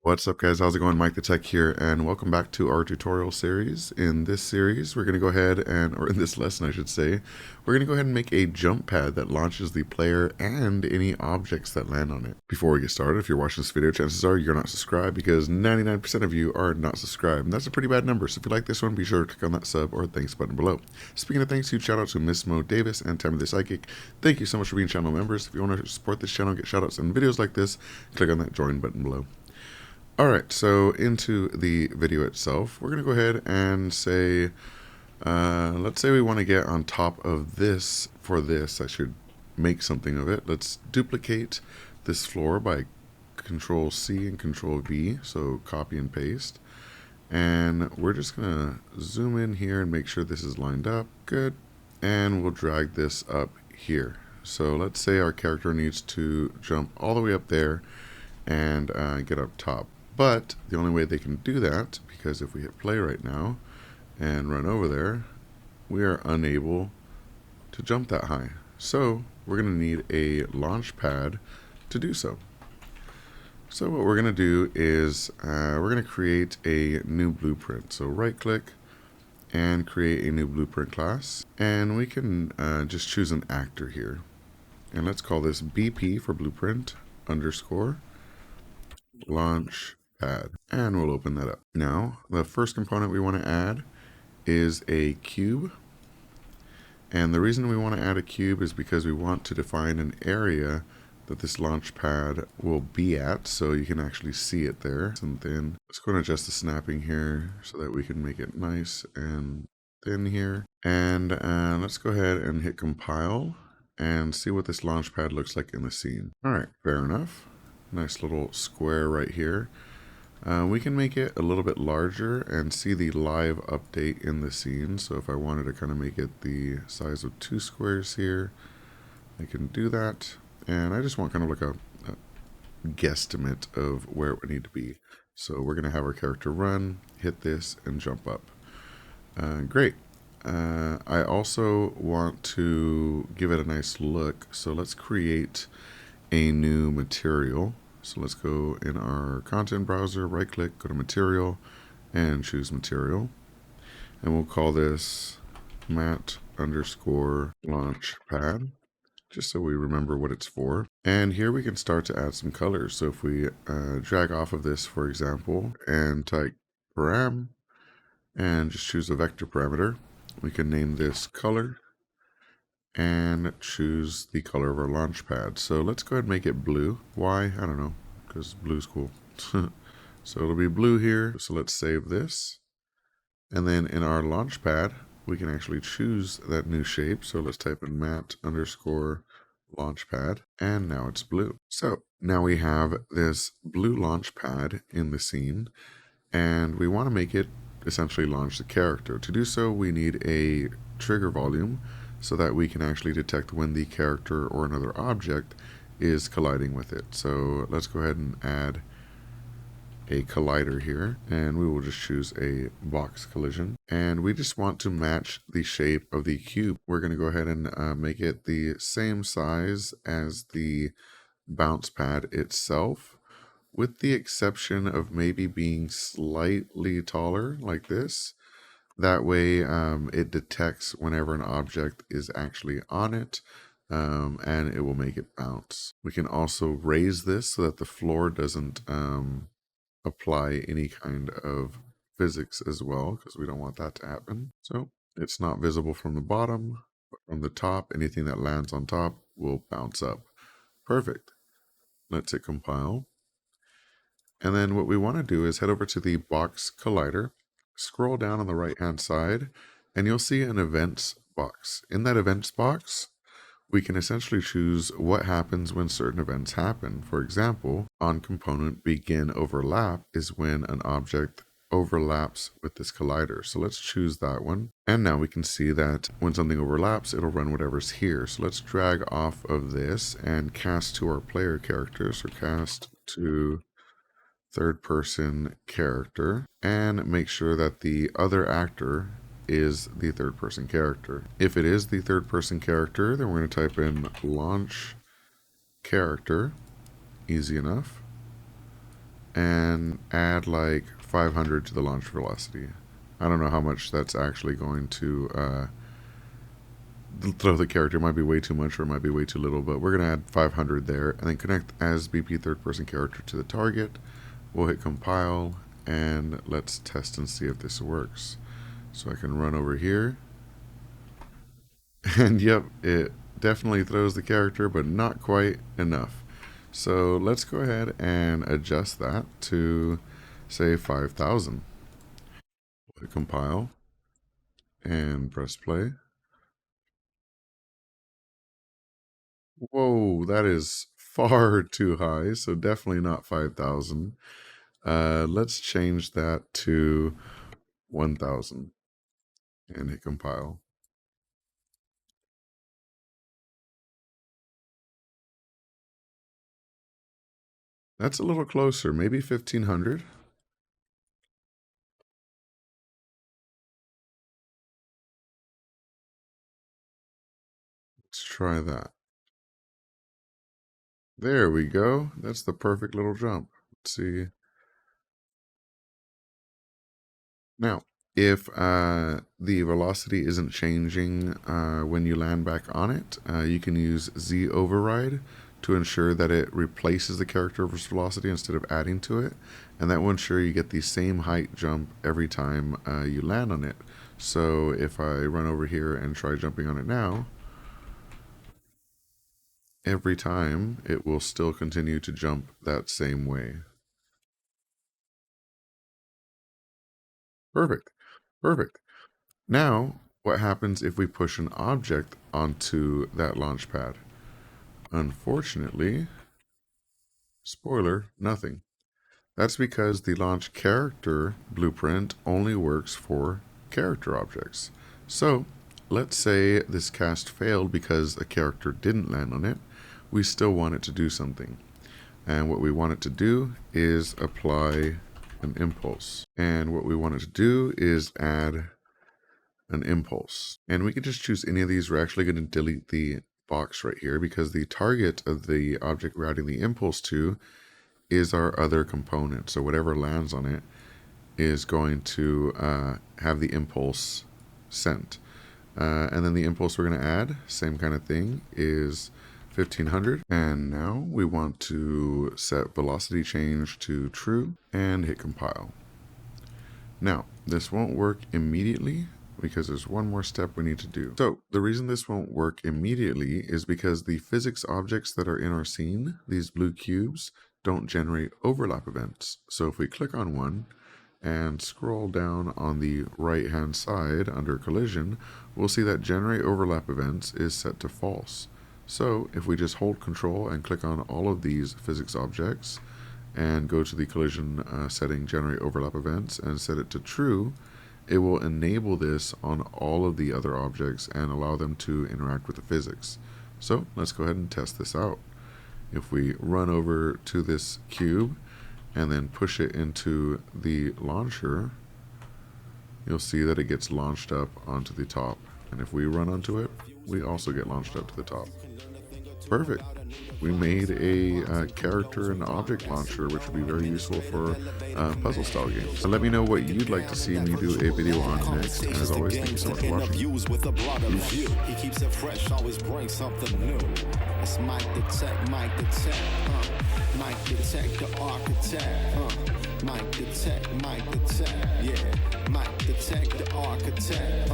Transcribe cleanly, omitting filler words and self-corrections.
What's up, guys? How's it going? MikeTheTech here, and welcome back to our tutorial series. In this series, we're going to go ahead or in this lesson, I should say, we're going to go ahead and make a jump pad that launches the player and any objects that land on it. Before we get started, if you're watching this video, chances are you're not subscribed because 99% of you are not subscribed, and that's a pretty bad number. So if you like this one, be sure to click on that sub or thanks button below. Speaking of thanks, huge shout out to Miss Mo Davis and Tammy the Psychic. Thank you so much for being channel members. If you want to support this channel, get shout outs and videos like this, click on that join button below. Alright, so into the video itself, we're going to go ahead and say, let's say we want to get on top of this. For this, I should make something of it. Let's duplicate this floor by Control C and Control V, so copy and paste. And we're just going to zoom in here and make sure this is lined up. Good. And we'll drag this up here. So let's say our character needs to jump all the way up there and get up top. But the only way they can do that, because if we hit play right now and run over there, we are unable to jump that high. So we're going to need a launch pad to do so. So what we're going to do is we're going to create a new blueprint. So right click and create a new blueprint class. And we can just choose an actor here. And let's call this BP for blueprint underscore launch pad, and we'll open that up. Now the first component we want to add is a cube, and the reason we want to add a cube is because we want to define an area that this launch pad will be at, so you can actually see it there. And then let's go and adjust the snapping here so that we can make it nice and thin here. And let's go ahead and hit compile and see what this launch pad looks like in the scene. All right, fair enough. Nice little square right here. We can make it a little bit larger and see the live update in the scene. So if I wanted to kind of make it the size of 2 squares here, I can do that. And I just want kind of like a guesstimate of where it would need to be. So we're going to have our character run, hit this, and jump up. Great. I also want to give it a nice look. So let's create a new material. So let's go in our content browser, right click, go to material, and choose material. And we'll call this mat underscore launch pad, just so we remember what it's for. And here we can start to add some colors. So if we drag off of this, for example, and type param, and just choose a vector parameter, we can name this color and choose the color of our launch pad. So let's go ahead and make it blue. Why? I don't know, because blue's cool. So it'll be blue here. So let's save this. And then in our launch pad, we can actually choose that new shape. So let's type in mat underscore launch pad, and now it's blue. So now we have this blue launch pad in the scene, and we want to make it essentially launch the character. To do so, we need a trigger volume so that we can actually detect when the character or another object is colliding with it. So let's go ahead and add a collider here, and we will just choose a box collision, and we just want to match the shape of the cube. We're going to go ahead and make it the same size as the bounce pad itself, with the exception of maybe being slightly taller like this. That way it detects whenever an object is actually on it, and it will make it bounce. We can also raise this so that the floor doesn't apply any kind of physics as well, because we don't want that to happen. So it's not visible from the bottom, but from the top, anything that lands on top will bounce up. Perfect. Let's hit compile. And then what we want to do is head over to the box collider, scroll down on the right hand side, and you'll see an events box. In that events box, we can essentially choose what happens when certain events happen. For example, on component begin overlap is when an object overlaps with this collider. So let's choose that one. And now we can see that when something overlaps, it'll run whatever's here. So let's drag off of this and cast to our player character. So cast to third person character, and make sure that the other actor is the third person character. If it is the third person character, then we're going to type in launch character. Easy enough. and add like 500 to the launch velocity. I don't know how much that's actually going to throw the character. It might be way too much or it might be way too little, but we're going to add 500 there and then connect as BP third person character to the target. We'll hit compile and let's test and see if this works. So I can run over here and yep, it definitely throws the character, but not quite enough. So let's go ahead and adjust that to say 5,000. We'll compile and press play. Whoa, that is far too high, so definitely not 5,000. Let's change that to 1,000 and hit compile. That's a little closer, maybe 1,500. Let's try that. There we go. That's the perfect little jump. Let's see. Now, if the velocity isn't changing when you land back on it, you can use Z override to ensure that it replaces the character over velocity instead of adding to it, and that will ensure you get the same height jump every time you land on it. So if I run over here and try jumping on it now, every time it will still continue to jump that same way. Perfect. Perfect. Now, what happens if we push an object onto that launch pad? Unfortunately, spoiler, nothing. That's because the launch character blueprint only works for character objects. So, let's say this cast failed because a character didn't land on it. We still want it to do something. And what we want it to do is apply an impulse. And what we want it to do is add an impulse. And we can just choose any of these. We're actually going to delete the box right here because the target of the object we're adding the impulse to is our other component. So whatever lands on it is going to have the impulse sent. And then the impulse we're going to add, same kind of thing, is 1,500. And now we want to set velocity change to true and hit compile. Now, this won't work immediately because there's one more step we need to do. So the reason this won't work immediately is because the physics objects that are in our scene, these blue cubes, don't generate overlap events. So if we click on one and scroll down on the right hand side under collision, we'll see that generate overlap events is set to false. So if we just hold control and click on all of these physics objects and go to the collision setting generate overlap events and set it to true, it will enable this on all of the other objects and allow them to interact with the physics. So let's go ahead and test this out. If we run over to this cube and then push it into the launcher, you'll see that it gets launched up onto the top. And if we run onto it, we also get launched up to the top. Perfect. We made a character and object launcher, which would be very useful for puzzle style games. So let me know what you'd like to see me do a video on next. And as always, thank you so much for watching. He keeps it fresh, always brings something new. It's MikeTheTech, MikeTheTech, the architect. MikeTheTech, yeah. MikeTheTech, the architect.